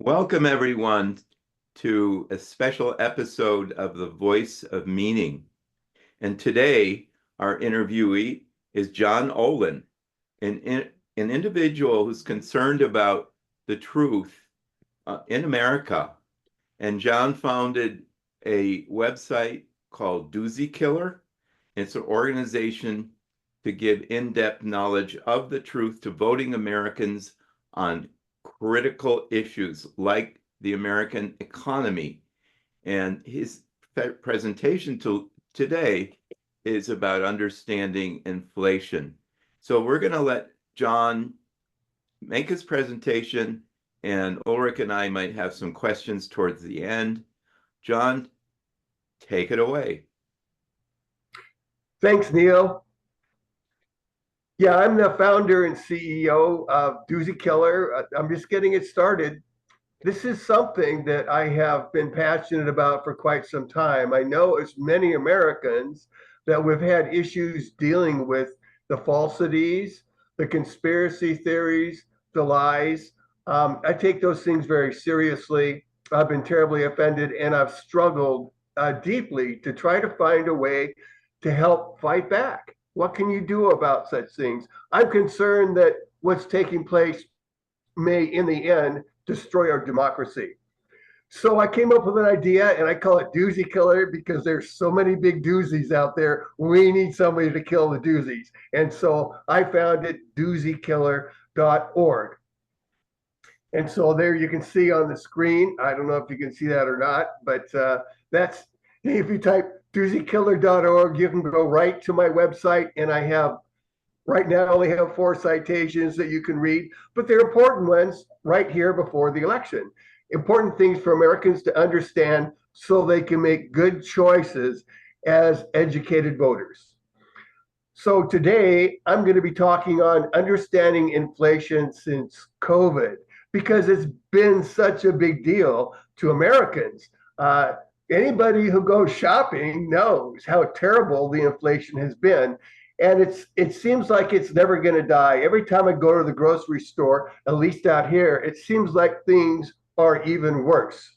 Welcome, everyone, to a special episode of The Voice of Meaning. And today, our interviewee is John Olin, an individual who's concerned about the truth in America. And John founded a website called Doozy Killer. It's an organization to give in-depth knowledge of the truth to voting Americans on critical issues like the American economy. And his presentation today is about understanding inflation. So we're going to let John make his presentation, and Ulrich and I might have some questions towards the end. John, take it away. Thanks, Neil. Yeah, I'm the founder and CEO of Doozy Killer. I'm just getting it started. This is something that I have been passionate about for quite some time. I know as many Americans that we've had issues dealing with the falsities, the conspiracy theories, the lies. I take those things very seriously. I've been terribly offended and I've struggled deeply to try to find a way to help fight back. What can you do about such things? I'm concerned that what's taking place may, in the end, destroy our democracy. So I came up with an idea and I call it Doozy Killer because there's so many big doozies out there. We need somebody to kill the doozies. And so I founded doozykiller.org. And so there you can see on the screen, I don't know if you can see that or not, but that's, if you type doozykiller.org, you can go right to my website. And I have, right now, I only have 4 citations that you can read, but they're important ones right here before the election. Important things for Americans to understand so they can make good choices as educated voters. So today, I'm going to be talking on understanding inflation since COVID, because it's been such a big deal to Americans. Anybody who goes shopping knows how terrible the inflation has been. And it seems like it's never going to die. Every time I go to the grocery store, at least out here, it seems like things are even worse.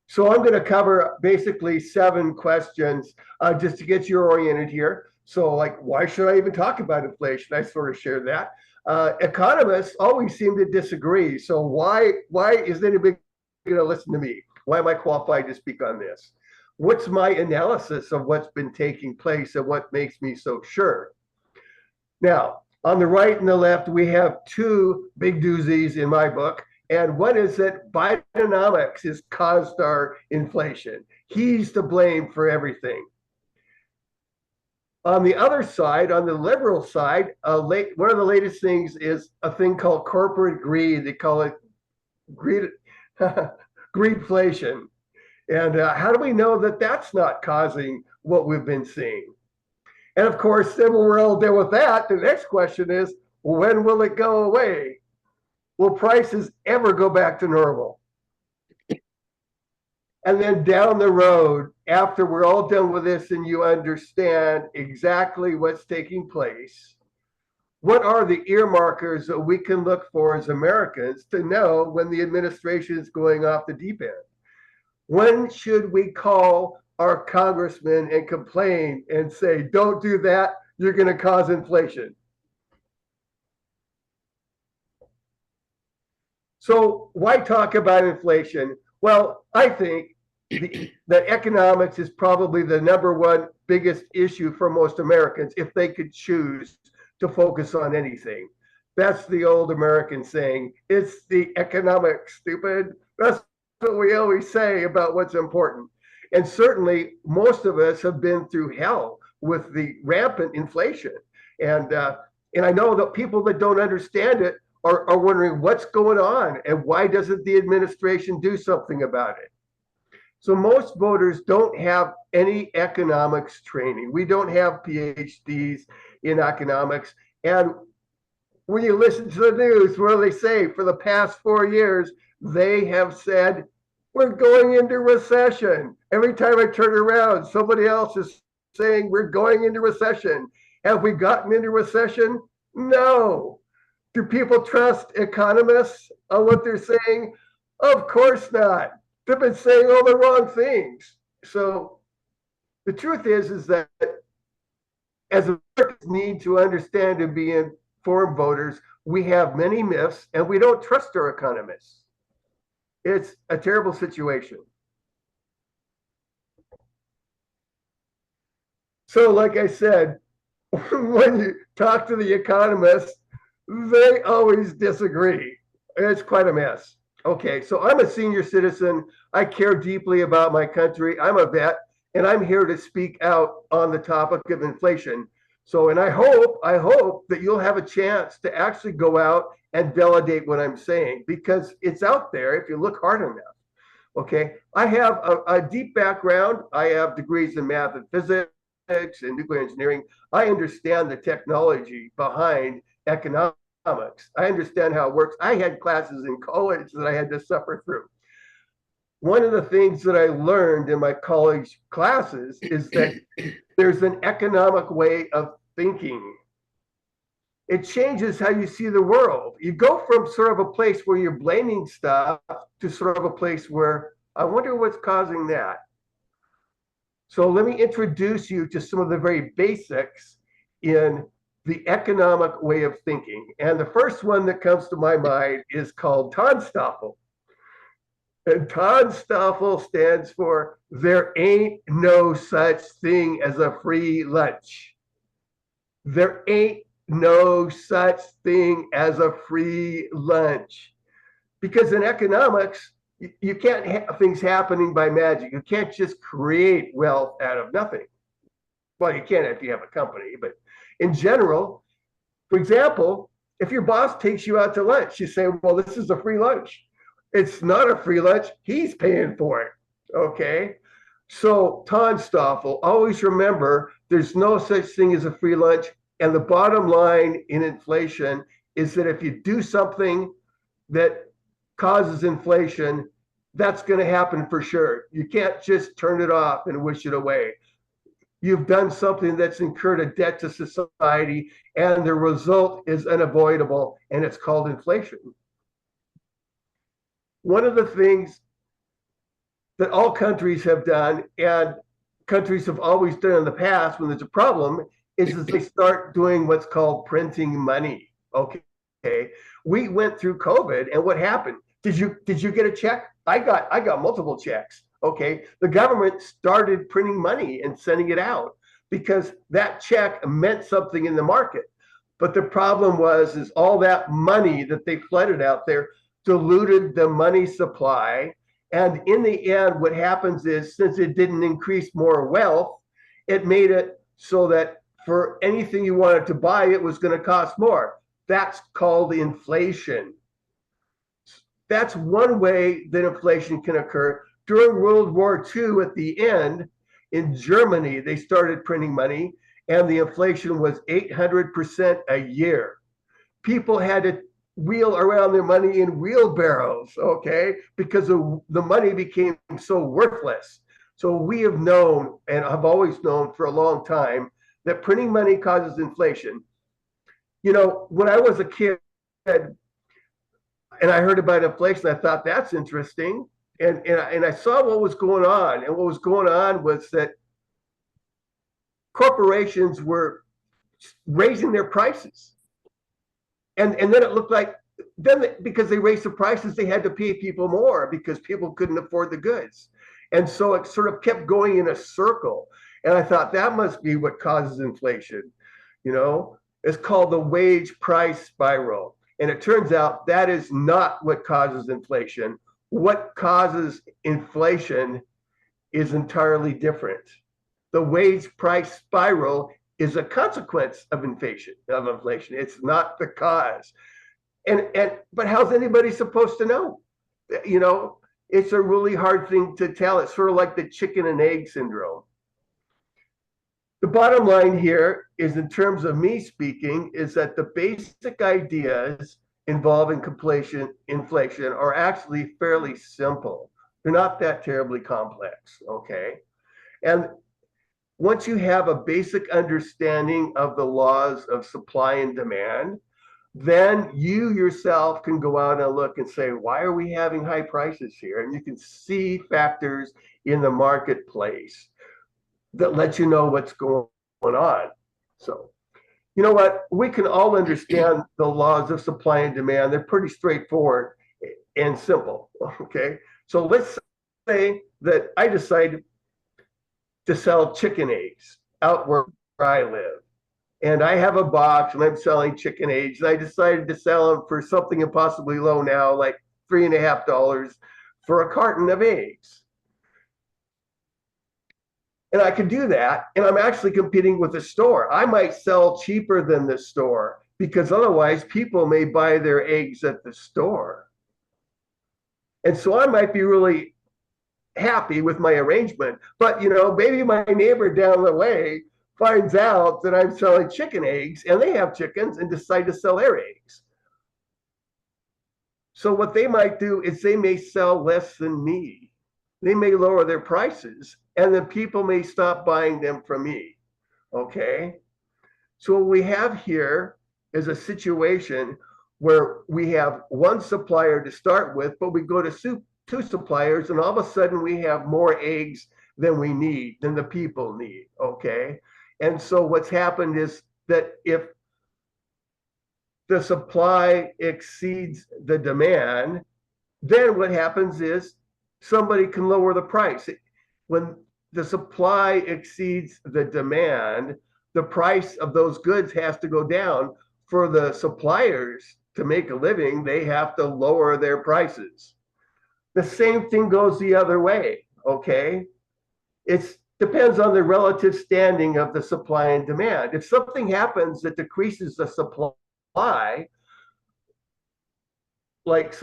So I'm going to cover basically 7 questions just to get you oriented here. So like, why should I even talk about inflation? I sort of shared that. Economists always seem to disagree. So why is anybody going to listen to me? Why am I qualified to speak on this? What's my analysis of what's been taking place and what makes me so sure? Now, on the right and the left, we have 2 big doozies in my book. And one is that Bidenomics has caused our inflation. He's to blame for everything. On the other side, on the liberal side, one of the latest things is a thing called corporate greed. They call it greedflation. And how do we know that that's not causing what we've been seeing? And of course, then when we're all done with that, the next question is, when will it go away? Will prices ever go back to normal? And then down the road, after we're all done with this and you understand exactly what's taking place, what are the earmarkers that we can look for as Americans to know when the administration is going off the deep end? When should we call our congressman and complain and say, don't do that, you're going to cause inflation? So why talk about inflation? Well, I think that economics is probably the #1 biggest issue for most Americans if they could choose to focus on anything. That's the old American saying, it's the economics, stupid. That's what we always say about what's important. And certainly most of us have been through hell with the rampant inflation. And I know that people that don't understand it are wondering what's going on and why doesn't the administration do something about it? So most voters don't have any economics training. We don't have PhDs in economics. And when you listen to the news, what do they say? For the past 4 years, they have said, we're going into recession. Every time I turn around, somebody else is saying we're going into recession. Have we gotten into recession? No. Do people trust economists on what they're saying? Of course not. They've been saying all the wrong things. So the truth is that as Americans need to understand and be informed voters, we have many myths and we don't trust our economists. It's a terrible situation. So, like I said, when you talk to the economists, they always disagree. It's quite a mess. Okay, so I'm a senior citizen. I care deeply about my country. I'm a vet, and I'm here to speak out on the topic of inflation. So, and I hope that you'll have a chance to actually go out and validate what I'm saying because it's out there if you look hard enough. Okay, I have a deep background. I have degrees in math and physics and nuclear engineering. I understand the technology behind economics. I understand how it works. I had classes in college that I had to suffer through. One of the things that I learned in my college classes is that there's an economic way of thinking. It changes how you see the world. You go from sort of a place where you're blaming stuff to sort of a place where I wonder what's causing that. So let me introduce you to some of the very basics in the economic way of thinking. And the first one that comes to my mind is called Turnstafel. And Turnstafel stands for there ain't no such thing as a free lunch. There ain't no such thing as a free lunch. Because in economics, you can't have things happening by magic. You can't just create wealth out of nothing. Well, you can if you have a company, but in general, for example, if your boss takes you out to lunch, you say, well, this is a free lunch. It's not a free lunch. He's paying for it. Okay. So, Turnstafel, always remember there's no such thing as a free lunch. And the bottom line in inflation is that if you do something that causes inflation, that's going to happen for sure. You can't just turn it off and wish it away. You've done something that's incurred a debt to society, and the result is unavoidable, and it's called inflation. One of the things that all countries have done, and countries have always done in the past when there's a problem, is that they start doing what's called printing money. Okay. We went through COVID, and what happened? Did you get a check? I got multiple checks. Okay. The government started printing money and sending it out because that check meant something in the market. But the problem is all that money that they flooded out there diluted the money supply. And in the end, what happens is since it didn't increase more wealth, it made it so that for anything you wanted to buy, it was going to cost more. That's called inflation. That's one way that inflation can occur. During World War II, at the end, in Germany, they started printing money, and the inflation was 800% a year. People had to wheel around their money in wheelbarrows, okay, because the money became so worthless. So we have known, and I've always known for a long time, that printing money causes inflation. You know, when I was a kid and I heard about inflation, I thought that's interesting. And I saw what was going on. And what was going on was that corporations were raising their prices. And then it looked like, because they raised the prices, they had to pay people more because people couldn't afford the goods. And so it sort of kept going in a circle. And I thought that must be what causes inflation. You know, it's called the wage price spiral. And it turns out that is not what causes inflation. What causes inflation is entirely different. The wage price spiral is a consequence of inflation. It's not the cause. But how's anybody supposed to know? You know, it's a really hard thing to tell. It's sort of like the chicken and egg syndrome. The bottom line here is, in terms of me speaking, is that the basic ideas involving inflation are actually fairly simple. They're not that terribly complex, okay? And once you have a basic understanding of the laws of supply and demand, then you yourself can go out and look and say, why are we having high prices here? And you can see factors in the marketplace that let you know what's going on. So, you know what? We can all understand the laws of supply and demand. They're pretty straightforward and simple. Okay. So let's say that I decide to sell chicken eggs out where I live. And I have a box and I'm selling chicken eggs. And I decided to sell them for something impossibly low now, like $3.50 for a carton of eggs. And I could do that. And I'm actually competing with the store. I might sell cheaper than the store because otherwise people may buy their eggs at the store. And so I might be really happy with my arrangement. But, you know, maybe my neighbor down the way finds out that I'm selling chicken eggs and they have chickens and decide to sell their eggs. So what they might do is they may sell less than me. They may lower their prices and then people may stop buying them from me. Okay. So what we have here is a situation where we have one supplier to start with, but we go to two suppliers and all of a sudden we have more eggs than we need, than the people need. Okay. And so what's happened is that if the supply exceeds the demand, then what happens is somebody can lower the price. When the supply exceeds the demand, the price of those goods has to go down. For the suppliers to make a living, they have to lower their prices. The same thing goes the other way, okay? It depends on the relative standing of the supply and demand. If something happens that decreases the supply, like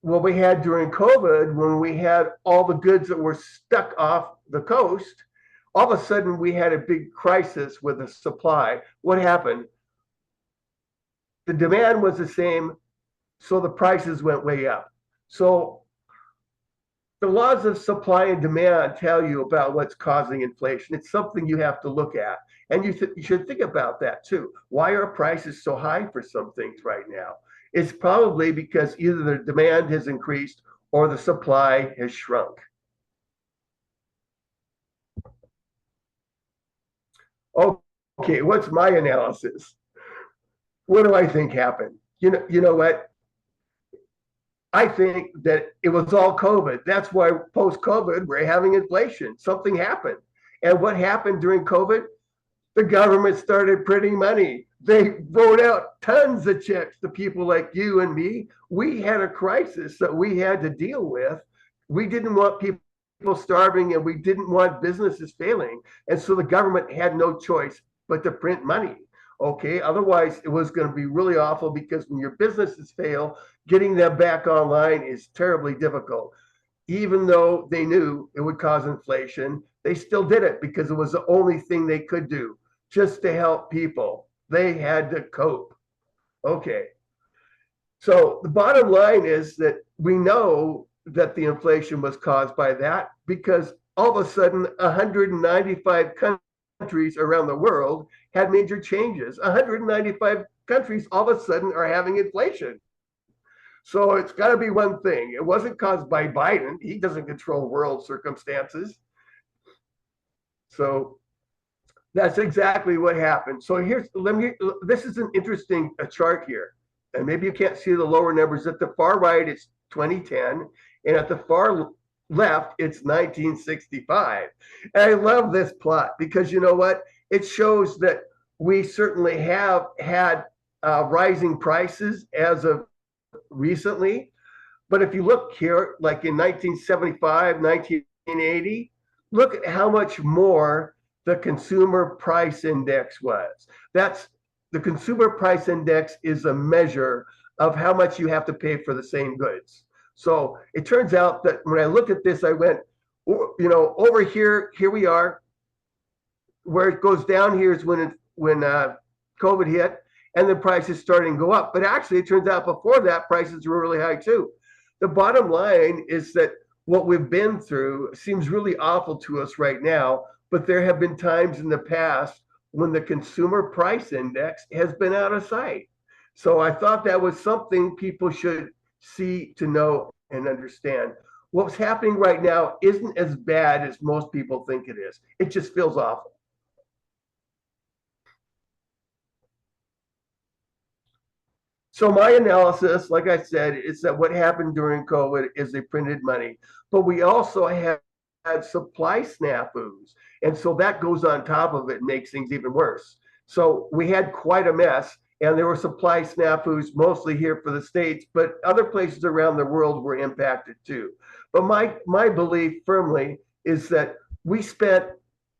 what we had during COVID, when we had all the goods that were stuck off the coast, all of a sudden we had a big crisis with the supply. What happened? The demand was the same, so the prices went way up. So the laws of supply and demand tell you about what's causing inflation. It's something you have to look at. And you should think about that too. Why are prices so high for some things right now? It's probably because either the demand has increased or the supply has shrunk. Okay, what's my analysis? What do I think happened? You know what? I think that it was all COVID. That's why post-COVID, we're having inflation. Something happened. And what happened during COVID? The government started printing money. They wrote out tons of checks to people like you and me. We had a crisis that we had to deal with. We didn't want people starving and we didn't want businesses failing. And so the government had no choice but to print money. Okay, otherwise it was going to be really awful because when your businesses fail, getting them back online is terribly difficult. Even though they knew it would cause inflation, they still did it because it was the only thing they could do just to help people. They had to cope. Okay. So the bottom line is that we know that the inflation was caused by that because all of a sudden 195 countries around the world had major changes. 195 countries all of a sudden are having inflation. So it's got to be one thing. It wasn't caused by Biden. He doesn't control world circumstances. So that's exactly what happened. So this is an interesting chart here. And maybe you can't see the lower numbers. At the far right, it's 2010. And at the far left, it's 1965. And I love this plot because you know what? It shows that we certainly have had rising prices as of recently. But if you look here, like in 1975, 1980, look at how much more the consumer price index was. That's the consumer price index is a measure of how much you have to pay for the same goods. So it turns out that when I looked at this, I went, you know, over here we are. Where it goes down here is when COVID hit, and the prices starting to go up. But actually, it turns out before that, prices were really high too. The bottom line is that what we've been through seems really awful to us right now, but there have been times in the past when the consumer price index has been out of sight. So I thought that was something people should see, to know, and understand. What's happening right now isn't as bad as most people think it is. It just feels awful. So my analysis, like I said, is that what happened during COVID is they printed money, but we also had supply snafus. And so that goes on top of it and makes things even worse. So we had quite a mess, and there were supply snafus mostly here for the States, but other places around the world were impacted too. But my belief firmly is that we spent,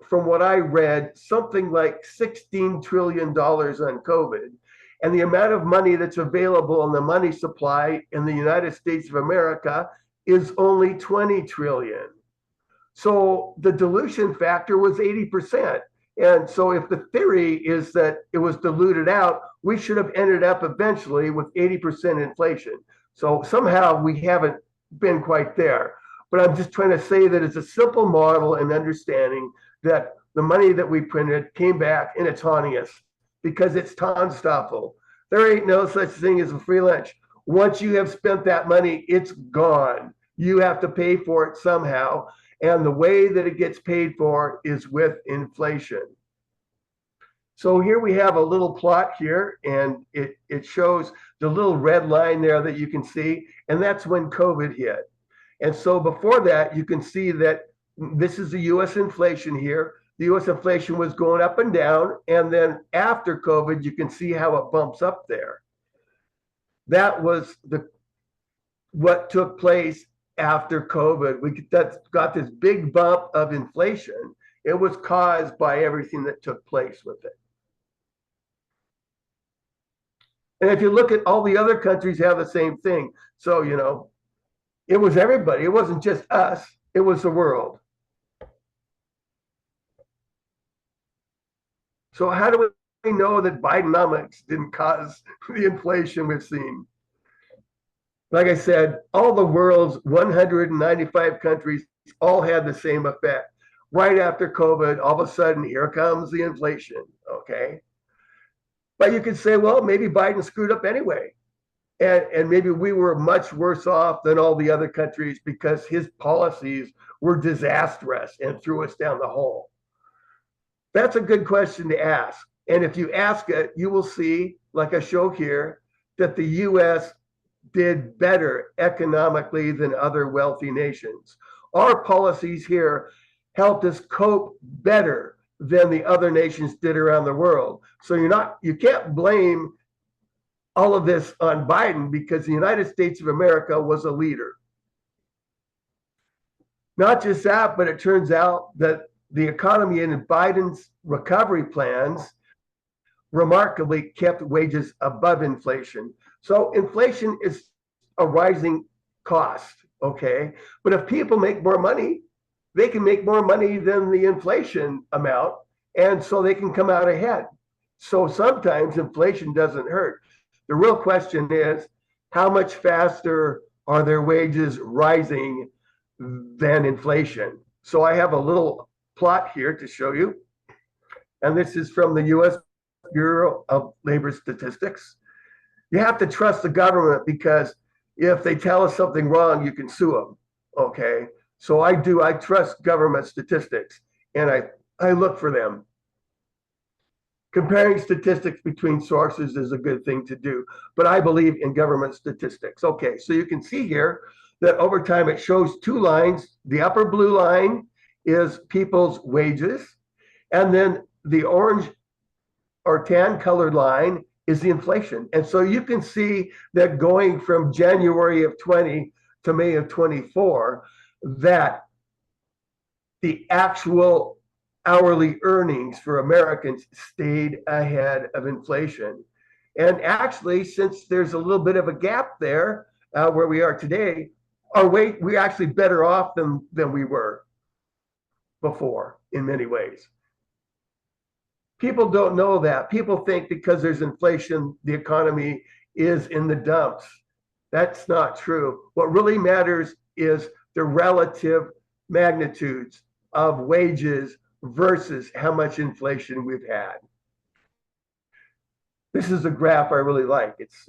from what I read, something like $16 trillion on COVID, and the amount of money that's available in the money supply in the United States of America is only 20 trillion. So the dilution factor was 80%. And so if the theory is that it was diluted out, we should have ended up eventually with 80% inflation. So somehow we haven't been quite there. But I'm just trying to say that it's a simple model and understanding that the money that we printed came back and it's haunting us because it's Tonstoffel. There ain't no such thing as a free lunch. Once you have spent that money, it's gone. You have to pay for it somehow. And the way that it gets paid for is with inflation. So here we have a little plot here, and it shows the little red line there that you can see, and that's when COVID hit. And so before that, you can see that this is the US inflation here. The US inflation was going up and down, and then after COVID, you can see how it bumps up there. That was what took place after COVID. We got this big bump of inflation. It was caused by everything that took place with it. And if you look at all the other countries have the same thing. So, it was everybody. It wasn't just us. It was the world. So how do we know that Bidenomics didn't cause the inflation we've seen? Like I said, all the world's 195 countries all had the same effect. Right after COVID, all of a sudden, here comes the inflation, okay? But you could say, well, maybe Biden screwed up anyway. And maybe we were much worse off than all the other countries because his policies were disastrous and threw us down the hole. That's a good question to ask. And if you ask it, you will see, like I show here, that the US did better economically than other wealthy nations. Our policies here helped us cope better than the other nations did around the world. So you can't blame all of this on Biden because the United States of America was a leader. Not just that, but it turns out that the economy in Biden's recovery plans remarkably kept wages above inflation. So inflation is a rising cost, okay? But if people make more money, they can make more money than the inflation amount, and so they can come out ahead. So sometimes inflation doesn't hurt. The real question is, how much faster are their wages rising than inflation? So I have a little plot here to show you. And this is from the US Bureau of Labor Statistics. You have to trust the government because if they tell us something wrong, you can sue them. Okay. So I trust government statistics and I look for them. Comparing statistics between sources is a good thing to do, but I believe in government statistics. Okay, so you can see here that over time it shows two lines. The upper blue line is people's wages, and then the orange or tan colored line is the inflation. And so you can see that going from January of 20 to May of 24, that the actual hourly earnings for Americans stayed ahead of inflation. And actually, since there's a little bit of a gap there where we are today, we're actually better off than we were before in many ways. People don't know that. People think because there's inflation, the economy is in the dumps. That's not true. What really matters is the relative magnitudes of wages versus how much inflation we've had. This is a graph I really like. It's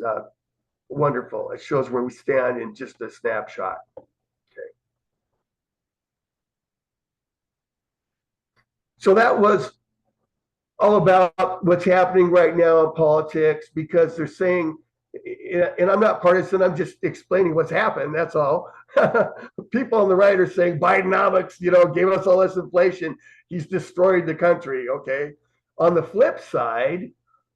wonderful. It shows where we stand in just a snapshot. Okay. So that was all about what's happening right now in politics, because they're saying, and I'm not partisan, I'm just explaining what's happened, that's all. People on the right are saying Bidenomics, gave us all this inflation. He's destroyed the country, okay? On the flip side,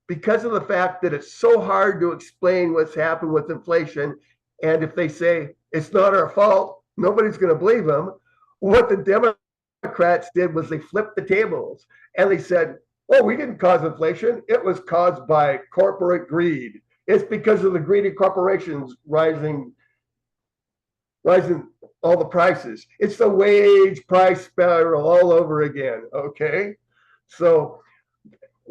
because of the fact that it's so hard to explain what's happened with inflation, and if they say it's not our fault, nobody's going to believe them. What the Democrats did was they flipped the tables and they said, oh, we didn't cause inflation. It was caused by corporate greed. It's because of the greedy corporations rising all the prices. It's the wage price spiral all over again, okay? So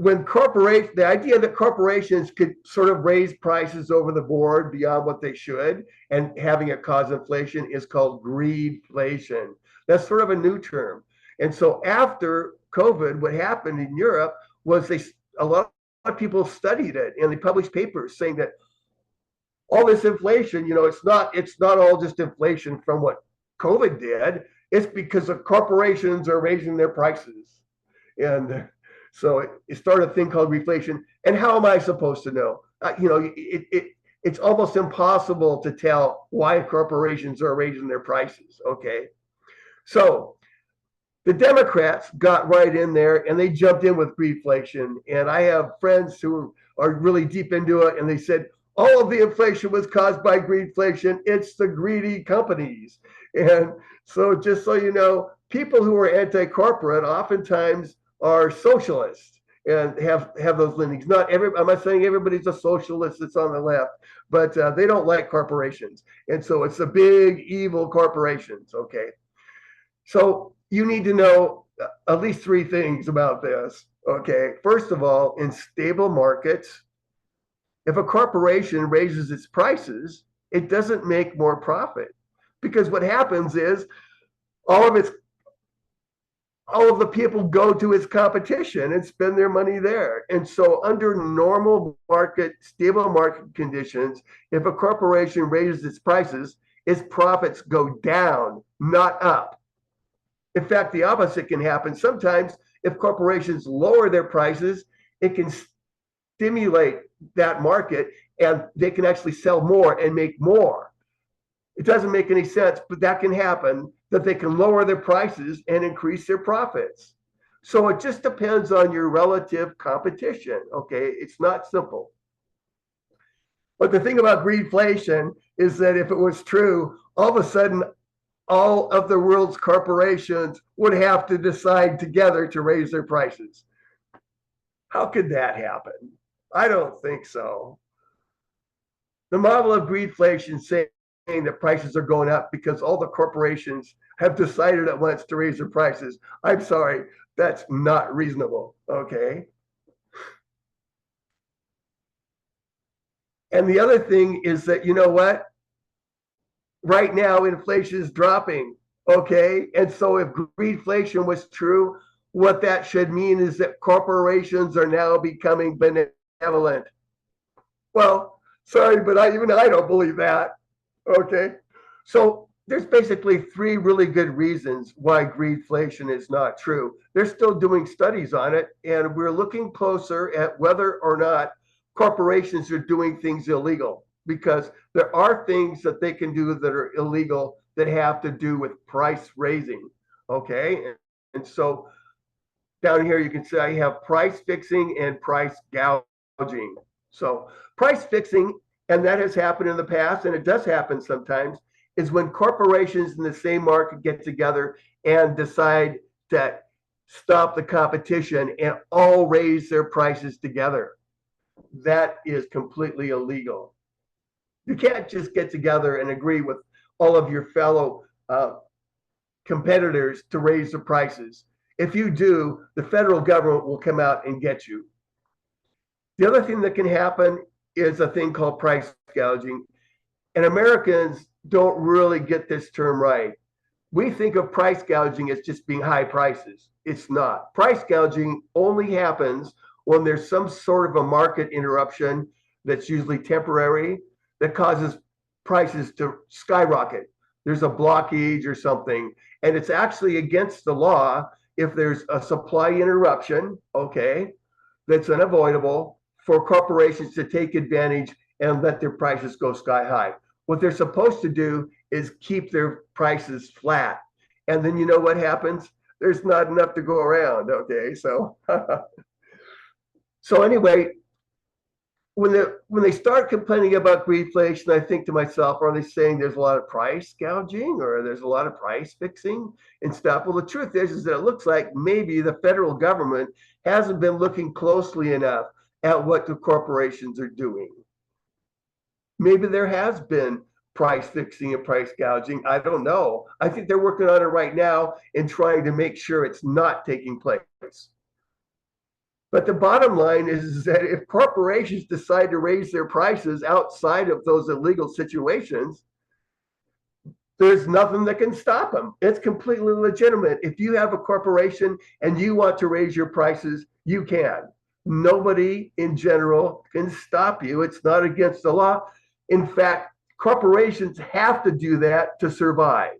the idea that corporations could sort of raise prices over the board beyond what they should and having it cause inflation is called greedflation. That's sort of a new term. And so after COVID, what happened in Europe was a lot of people studied it and they published papers saying that all this inflation, it's not all just inflation from what COVID did. It's because the corporations are raising their prices. And so it started a thing called reflation. And how am I supposed to know? It's almost impossible to tell why corporations are raising their prices. Okay. So the Democrats got right in there and they jumped in with greedflation. And I have friends who are really deep into it. And they said, all of the inflation was caused by greedflation. It's the greedy companies. And so just so you know, people who are anti-corporate oftentimes are socialists and have those leanings. I'm not saying everybody's a socialist that's on the left, but they don't like corporations. And so it's the big evil corporations, okay? So you need to know at least three things about this, okay? First of all, in stable markets, if a corporation raises its prices, it doesn't make more profit, because what happens is all of the people go to its competition and spend their money there. And so under stable market conditions, if a corporation raises its prices, its profits go down, not up. In fact, the opposite can happen. Sometimes if corporations lower their prices, it can stimulate that market and they can actually sell more and make more. It doesn't make any sense, but that can happen, that they can lower their prices and increase their profits. So it just depends on your relative competition, okay? It's not simple. But the thing about greedflation is that if it was true, all of a sudden, all of the world's corporations would have to decide together to raise their prices. How could that happen? I don't think so. The model of greedflation saying that prices are going up because all the corporations have decided at once to raise their prices. I'm sorry, that's not reasonable, okay? And the other thing is that, you know what? Right now, inflation is dropping, okay? And so if greedflation was true, what that should mean is that corporations are now becoming benevolent. Well, sorry, but even I don't believe that. Okay. So there's basically three really good reasons why greedflation is not true. They're still doing studies on it, and we're looking closer at whether or not corporations are doing things illegal, because there are things that they can do that are illegal that have to do with price raising. Okay. And so down here, you can say I have price fixing and price gouging. So price fixing, and that has happened in the past, and it does happen sometimes, is when corporations in the same market get together and decide to stop the competition and all raise their prices together. That is completely illegal. You can't just get together and agree with all of your fellow competitors to raise the prices. If you do, the federal government will come out and get you. The other thing that can happen is a thing called price gouging. And Americans don't really get this term right. We think of price gouging as just being high prices. It's not. Price gouging only happens when there's some sort of a market interruption that's usually temporary that causes prices to skyrocket. There's a blockage or something, and it's actually against the law if there's a supply interruption, okay, that's unavoidable for corporations to take advantage and let their prices go sky high. What they're supposed to do is keep their prices flat. And then you know what happens? There's not enough to go around, okay? So so anyway, when they start complaining about greedflation, I think to myself, are they saying there's a lot of price gouging or there's a lot of price fixing and stuff? Well, the truth is that it looks like maybe the federal government hasn't been looking closely enough at what the corporations are doing. Maybe there has been price fixing and price gouging. I don't know. I think they're working on it right now and trying to make sure it's not taking place. But the bottom line is that if corporations decide to raise their prices outside of those illegal situations, there's nothing that can stop them. It's completely legitimate. If you have a corporation and you want to raise your prices, you can. Nobody in general can stop you. It's not against the law. In fact, corporations have to do that to survive.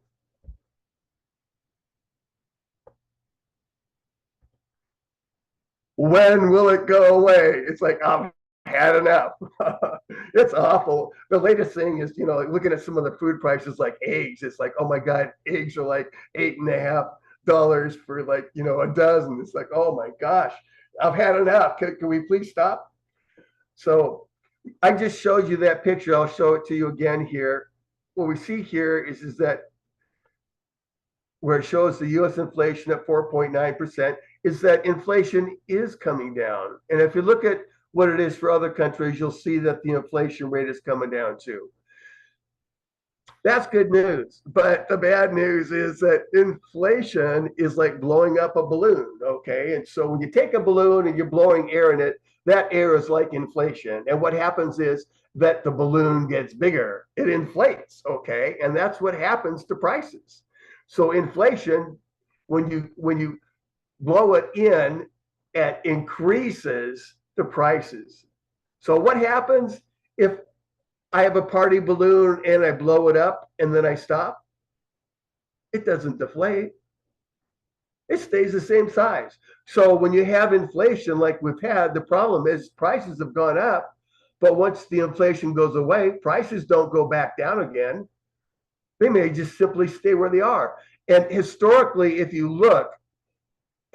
When will it go away? It's like, I've had enough. It's awful. The latest thing is, like looking at some of the food prices, like eggs. It's like, oh my God, eggs are like $8.50 for like, a dozen. It's like, oh my gosh, I've had enough. Can we please stop? So I just showed you that picture. I'll show it to you again here. What we see here is that where it shows the US inflation at 4.9%, is that inflation is coming down. And if you look at what it is for other countries, you'll see that the inflation rate is coming down too. That's good news. But the bad news is that inflation is like blowing up a balloon, okay? And so when you take a balloon and you're blowing air in it, that air is like inflation. And what happens is that the balloon gets bigger. It inflates, okay? And that's what happens to prices. So inflation, when you blow it in, it increases the prices. So what happens if I have a party balloon and I blow it up and then I stop? It doesn't deflate. It stays the same size. So when you have inflation like we've had, the problem is prices have gone up, but once the inflation goes away, prices don't go back down again. They may just simply stay where they are. And historically, if you look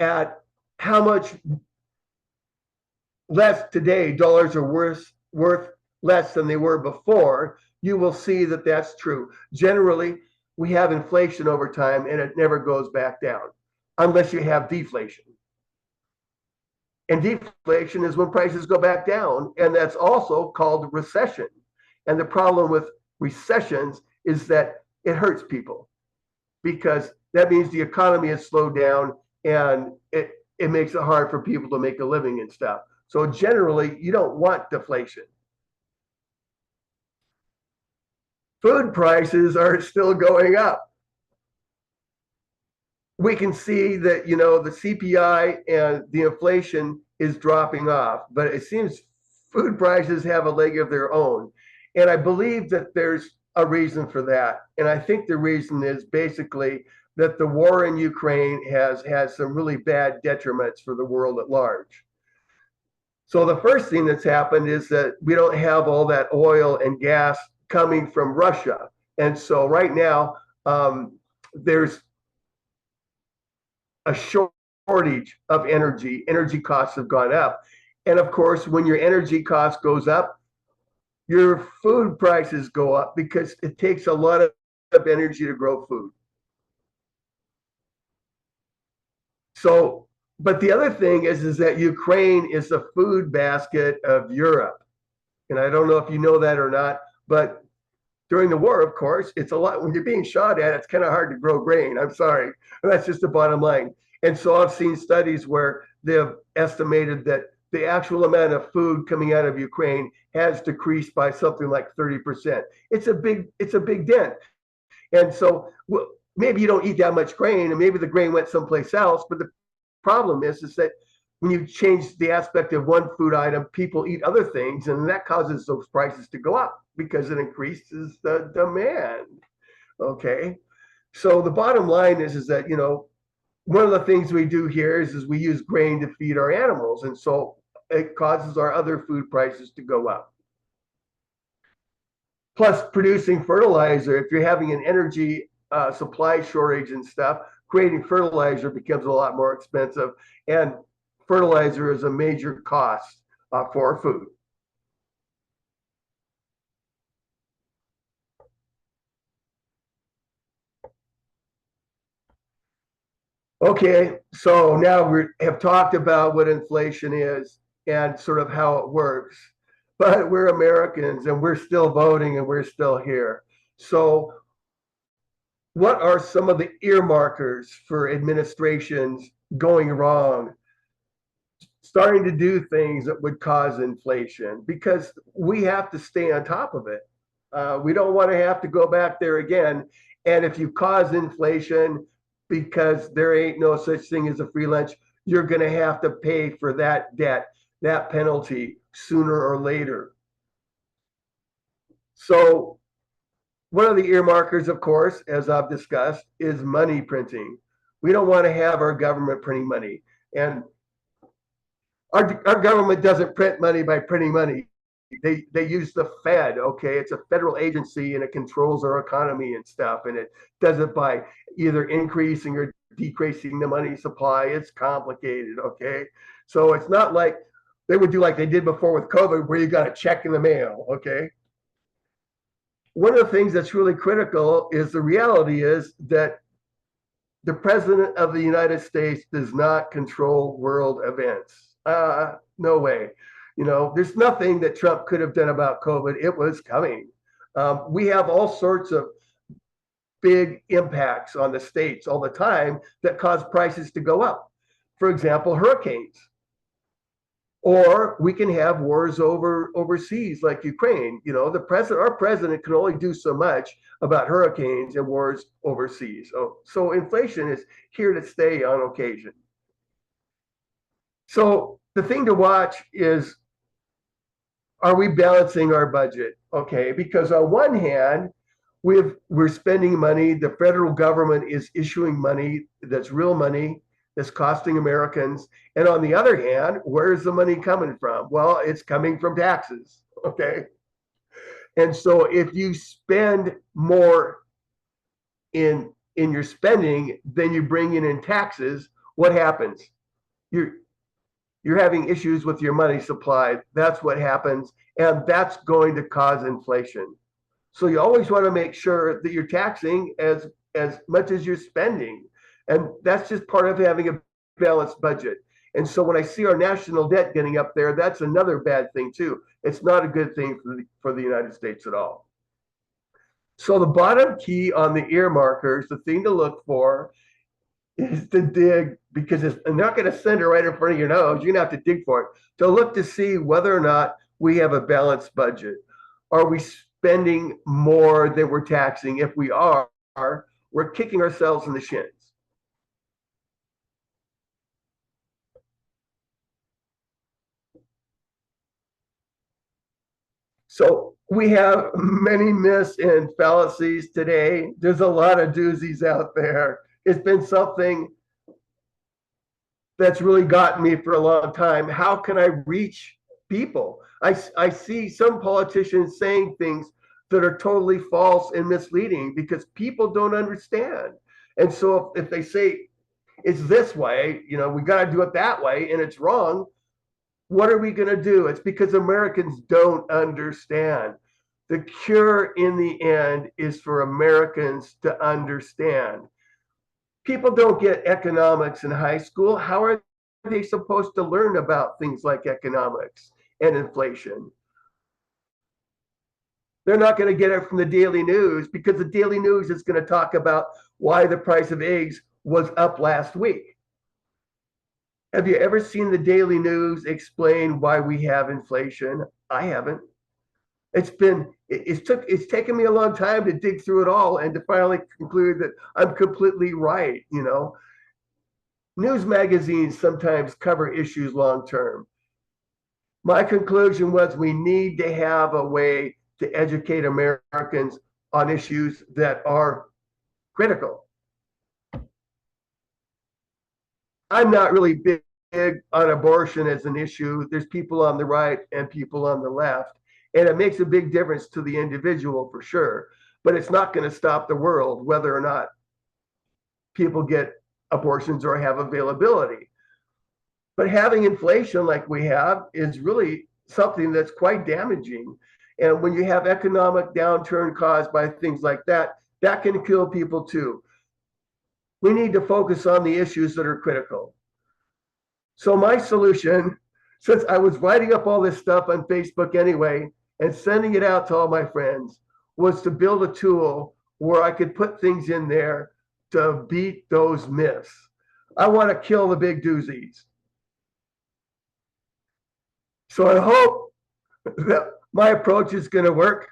at how much less today dollars are worth less than they were before, you will see that that's true. Generally, we have inflation over time and it never goes back down unless you have deflation. And deflation is when prices go back down, and that's also called recession. And the problem with recessions is that it hurts people because that means the economy is slowed down and it makes it hard for people to make a living and stuff. So generally, you don't want deflation. Food prices are still going up. We can see that, the CPI and the inflation is dropping off, but it seems food prices have a leg of their own. And I believe that there's a reason for that. And I think the reason is basically that the war in Ukraine has had some really bad detriments for the world at large. So the first thing that's happened is that we don't have all that oil and gas coming from Russia. And so right now, there's a shortage of energy. Energy costs have gone up. And of course, when your energy cost goes up, your food prices go up because it takes a lot of energy to grow food. So, but the other thing is that Ukraine is the food basket of Europe. And I don't know if you know that or not, but during the war, of course, it's a lot. When you're being shot at, it's kind of hard to grow grain. I'm sorry. That's just the bottom line. And so I've seen studies where they've estimated that the actual amount of food coming out of Ukraine has decreased by something like 30%. It's a big dent. And so maybe you don't eat that much grain, and maybe the grain went someplace else. But the problem is that when you change the aspect of one food item, people eat other things, and that causes those prices to go up because it increases the demand. Okay. So the bottom line is that, one of the things we do here is we use grain to feed our animals. And so it causes our other food prices to go up. Plus producing fertilizer, if you're having an energy supply shortage and stuff, creating fertilizer becomes a lot more expensive. And fertilizer is a major cost for food. Okay, so now we have talked about what inflation is and sort of how it works, but we're Americans and we're still voting and we're still here. So, what are some of the earmarkers for administrations going wrong, starting to do things that would cause inflation? Because we have to stay on top of it. We don't want to have to go back there again. And if you cause inflation because there ain't no such thing as a free lunch, you're going to have to pay for that debt, that penalty sooner or later. So, one of the earmarkers, of course, as I've discussed, is money printing. We don't want to have our government printing money. And our government doesn't print money by printing money. They use the Fed. Okay, it's a federal agency and it controls our economy and stuff, and it does it by either increasing or decreasing the money supply. It's complicated. Okay, so it's not like they would do like they did before with COVID, where you got a check in the mail. Okay, one of the things that's really critical is the reality is that the president of the United States does not control world events. No way. There's nothing that Trump could have done about COVID. It was coming. We have all sorts of big impacts on the states all the time that cause prices to go up. For example, hurricanes. Or we can have wars overseas like Ukraine. Our president can only do so much about hurricanes and wars overseas. So inflation is here to stay on occasion. So the thing to watch is, are we balancing our budget? Okay, because on one hand, we're spending money. The federal government is issuing money that's real money that's costing Americans. And on the other hand, where's the money coming from? Well, it's coming from taxes. Okay. And so if you spend more in your spending than you bring in taxes, what happens? You're having issues with your money supply. That's what happens. And that's going to cause inflation. So you always want to make sure that you're taxing as much as you're spending. And that's just part of having a balanced budget. And so when I see our national debt getting up there, that's another bad thing too. It's not a good thing for the United States at all. So the bottom key on the earmarkers, the thing to look for is to dig, because I'm not going to send it right in front of your nose. You're going to have to dig for it to look to see whether or not we have a balanced budget. Are we spending more than we're taxing? If we are, we're kicking ourselves in the shins. So we have many myths and fallacies today. There's a lot of doozies out there. It's been something that's really gotten me for a long time. How can I reach people? I see some politicians saying things that are totally false and misleading because people don't understand. And so if they say it's this way, we got to do it that way, and it's wrong, what are we going to do? It's because Americans don't understand. The cure in the end is for Americans to understand. People don't get economics in high school. How are they supposed to learn about things like economics and inflation? They're not going to get it from the daily news, because the daily news is going to talk about why the price of eggs was up last week. Have you ever seen the daily news explain why we have inflation? I haven't. It's taken me a long time to dig through it all and to finally conclude that I'm completely right. News magazines sometimes cover issues long term. My conclusion was we need to have a way to educate Americans on issues that are critical. I'm not really big on abortion as an issue. There's people on the right and people on the left, and it makes a big difference to the individual for sure. But it's not going to stop the world whether or not people get abortions or have availability. But having inflation like we have is really something that's quite damaging. And when you have economic downturn caused by things like that, that can kill people too. We need to focus on the issues that are critical. So my solution, since I was writing up all this stuff on Facebook anyway and sending it out to all my friends, was to build a tool where I could put things in there to beat those myths. I want to kill the big doozies. So I hope that my approach is going to work.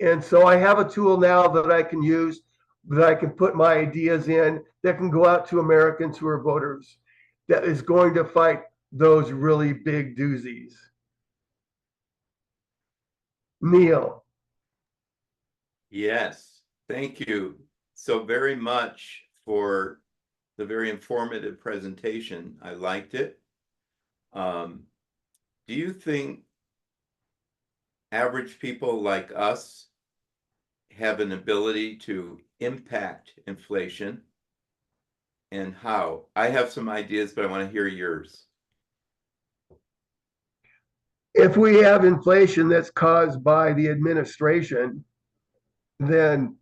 And so I have a tool now that I can use, that I can put my ideas in, that can go out to Americans who are voters, that is going to fight those really big doozies. Neil. Yes, thank you so very much for the very informative presentation. I liked it. Do you think average people like us have an ability to impact inflation, and how? I have some ideas, but I want to hear yours. If we have inflation that's caused by the administration, then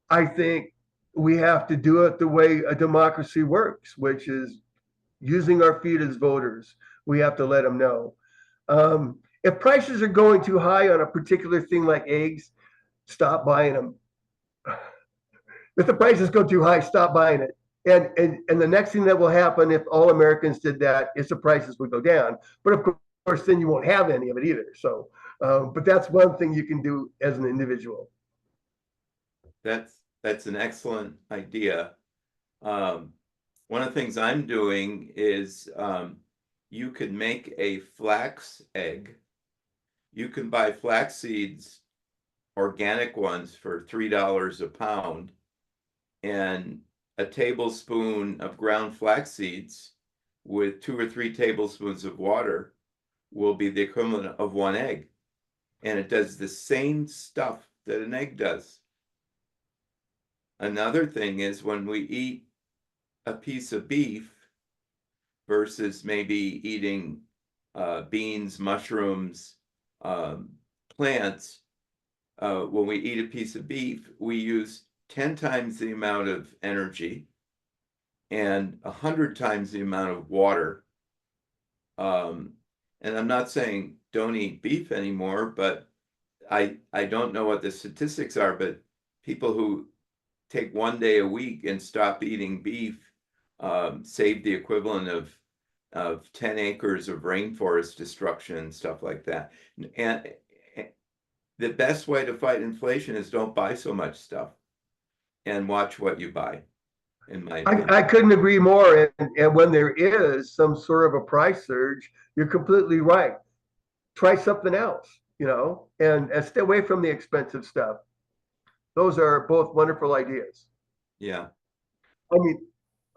I think we have to do it the way a democracy works, which is using our feet as voters. We have to let them know. If prices are going too high on a particular thing like eggs, stop buying them. If the prices go too high, stop buying it. And the next thing that will happen if all Americans did that is the prices would go down. But of course, then you won't have any of it either. So, but that's one thing you can do as an individual. That's an excellent idea. One of the things I'm doing is you could make a flax egg. You can buy flax seeds, organic ones, for $3 a pound, and a tablespoon of ground flax seeds with 2 or 3 tablespoons of water will be the equivalent of one egg. And it does the same stuff that an egg does. Another thing is when we eat a piece of beef versus maybe eating beans, mushrooms, plants, when we eat a piece of beef, we use 10 times the amount of energy and 100 times the amount of water. And I'm not saying don't eat beef anymore, but I don't know what the statistics are, but people who take 1 day a week and stop eating beef save the equivalent of 10 acres of rainforest destruction and stuff like that. And the best way to fight inflation is don't buy so much stuff and watch what you buy, in my opinion. I couldn't agree more. And when there is some sort of a price surge, you're completely right. Try something else, and stay away from the expensive stuff. Those are both wonderful ideas. Yeah. I mean,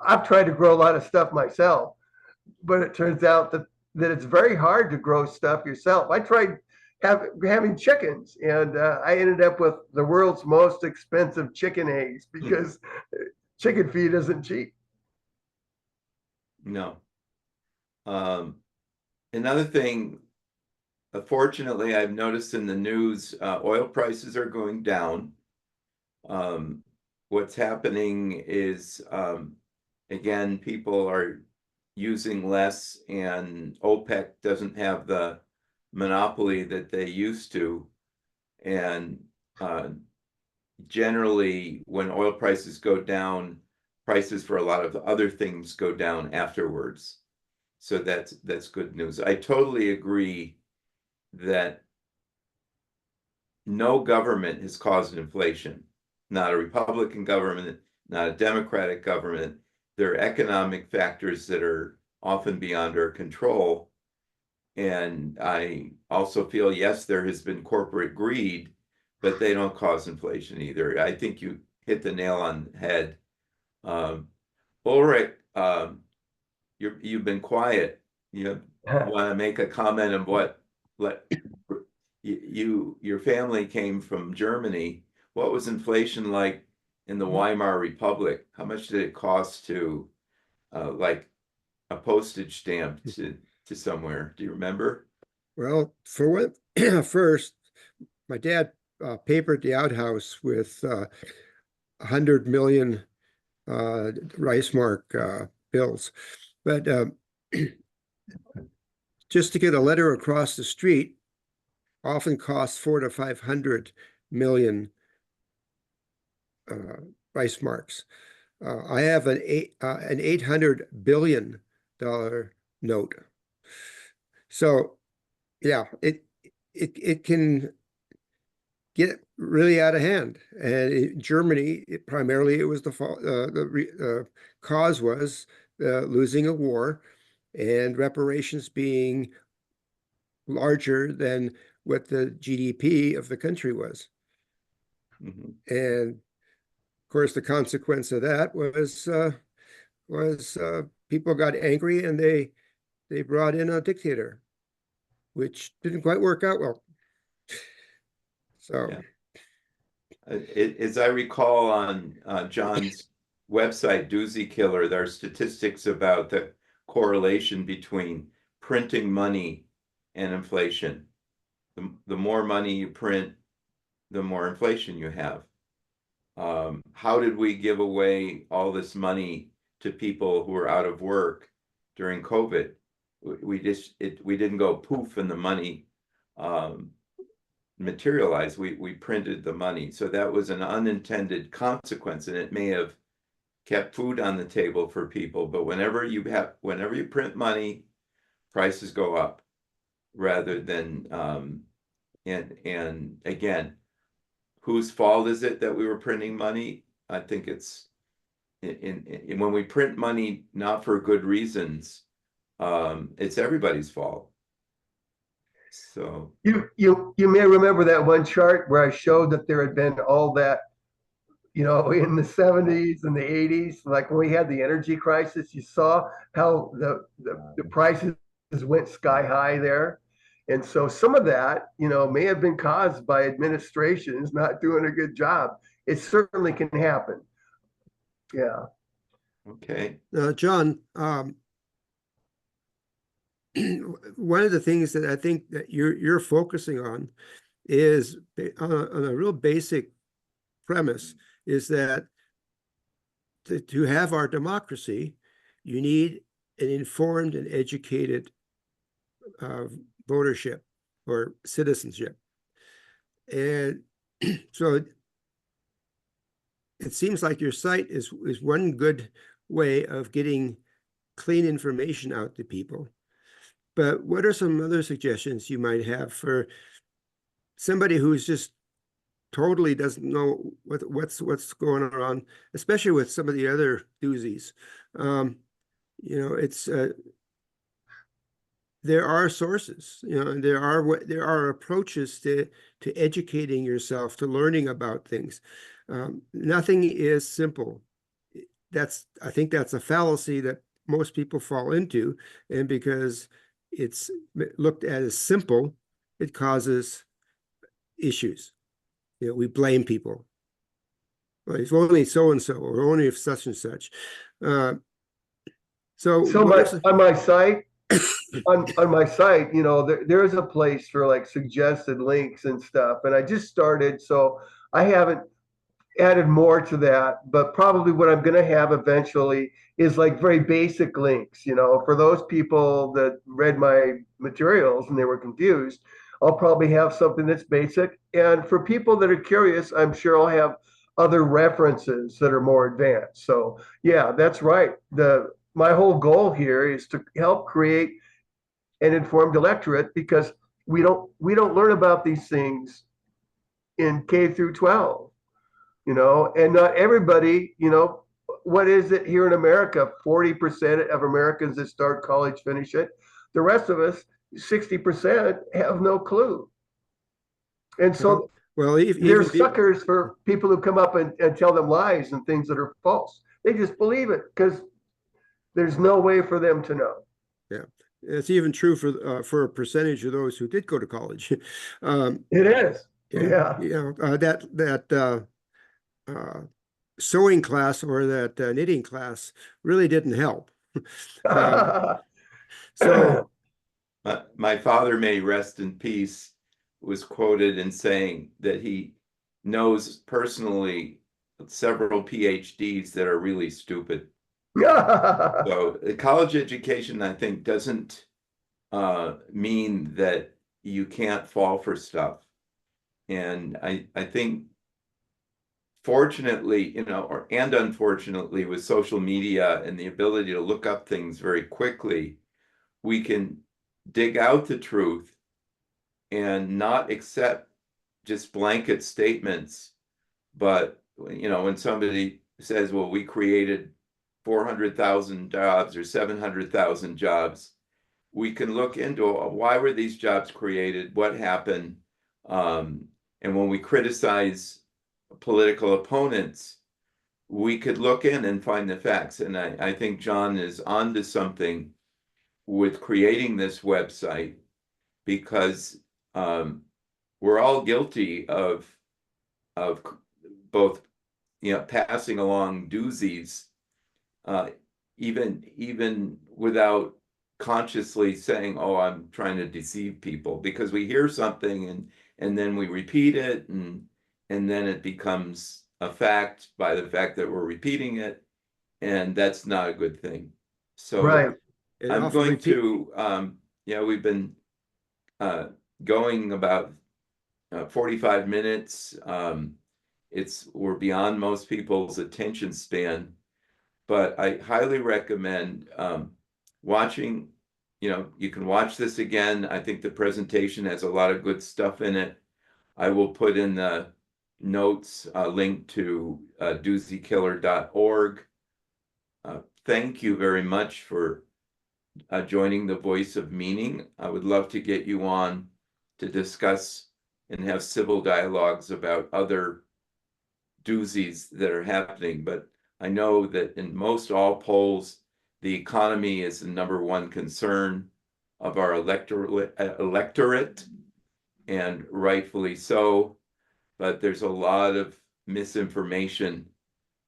I've tried to grow a lot of stuff myself, but it turns out that it's very hard to grow stuff yourself. I tried having chickens, and I ended up with the world's most expensive chicken eggs because chicken feed isn't cheap. No. Another thing, fortunately, I've noticed in the news, oil prices are going down. What's happening is, again, people are using less, and OPEC doesn't have the monopoly that they used to. And generally, when oil prices go down, prices for a lot of other things go down afterwards. So that's good news. I totally agree that no government has caused inflation. Not a Republican government, not a Democratic government. there are economic factors that are often beyond our control. And I also feel, yes, there has been corporate greed, but they don't cause inflation either. I think you hit the nail on the head. Um, Ulrich, you've been quiet. You want to make a comment of what let your family came from Germany. What was inflation like in the Weimar Republic? How much did it cost to like a postage stamp to somewhere? Do you remember? Well, for what, first, my dad papered the outhouse with 100 million Reichsmark bills. But just to get a letter across the street often costs 400 to 500 million Reichsmarks. I have an 800 billion dollar note. So yeah, it can get really out of hand. And in Germany, primarily it was the cause was losing a war and reparations being larger than what the GDP of the country was. Mm-hmm. And of course, the consequence of that was people got angry and they brought in a dictator, which didn't quite work out well. So, yeah. As I recall on John's website, Doozy Killer, there are statistics about the correlation between printing money and inflation. The more money you print, the more inflation you have. How did we give away all this money to people who were out of work during COVID? We didn't go poof and the money materialized. We printed the money, so that was an unintended consequence, and it may have kept food on the table for people. But whenever you print money, prices go up rather than and again, whose fault is it that we were printing money? I think it's in when we print money not for good reasons, it's everybody's fault. So You may remember that one chart where I showed that there had been all that, in the 70s and the 80s, like when we had the energy crisis, you saw how the prices went sky high there. And so some of that, may have been caused by administrations not doing a good job. It certainly can happen. Yeah. okay. John, one of the things that I think that you're focusing on is on a real basic premise is that to have our democracy, you need an informed and educated votership or citizenship. And so it seems like your site is one good way of getting clean information out to people. But what are some other suggestions you might have for somebody who's just totally doesn't know what's going on, especially with some of the other doozies? It's there are sources, and there are approaches to educating yourself, to learning about things. Nothing is simple. I think that's a fallacy that most people fall into, and because it's looked at as simple, it causes issues. We blame people. Well, it's only so and so, or only if such and such. So on my site, on my site, there's a place for like suggested links and stuff. And I just started, so I haven't added more to that, but probably what I'm going to have eventually is like very basic links, for those people that read my materials and they were confused. I'll probably have something that's basic. And for people that are curious, I'm sure I'll have other references that are more advanced. So yeah, that's right. My whole goal here is to help create an informed electorate, because we don't learn about these things in K through 12. And not everybody, what is it here in America? 40% of Americans that start college finish it. The rest of us, 60%, have no clue. And so well, they're even suckers for people who come up and tell them lies and things that are false. They just believe it because there's no way for them to know. yeah, it's even true for a percentage of those who did go to college. It is. Yeah, Yeah. that sewing class or that knitting class really didn't help. So My father, may rest in peace, was quoted in saying that he knows personally several PhDs that are really stupid. So the college education, I think, doesn't mean that you can't fall for stuff. And I think, fortunately, and unfortunately, with social media and the ability to look up things very quickly, we can dig out the truth and not accept just blanket statements. But when somebody says, well, we created 400,000 jobs or 700,000 jobs, we can look into why were these jobs created, what happened. And when we criticize political opponents, we could look in and find the facts. And I think John is onto something with creating this website, because we're all guilty of both passing along doozies, even without consciously saying, oh, I'm trying to deceive people, because we hear something and then we repeat it, and then it becomes a fact by the fact that we're repeating it, and that's not a good thing. So Right. I'm going to we've been going about 45 minutes. We're beyond most people's attention span, but I highly recommend watching. You can watch this again. I think the presentation has a lot of good stuff in it. I will put in the notes a link to doozykiller.org. Thank you very much for joining the Voice of Meaning. I would love to get you on to discuss and have civil dialogues about other doozies that are happening. But I know that in most all polls, the economy is the number one concern of our electorate, and rightfully so. But there's a lot of misinformation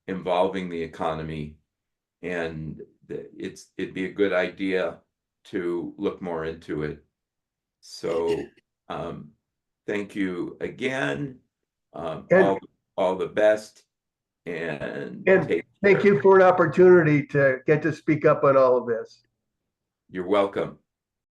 involving the economy, and it'd be a good idea to look more into it. So thank you again. All the best, and thank you for an opportunity to get to speak up on all of this. You're welcome.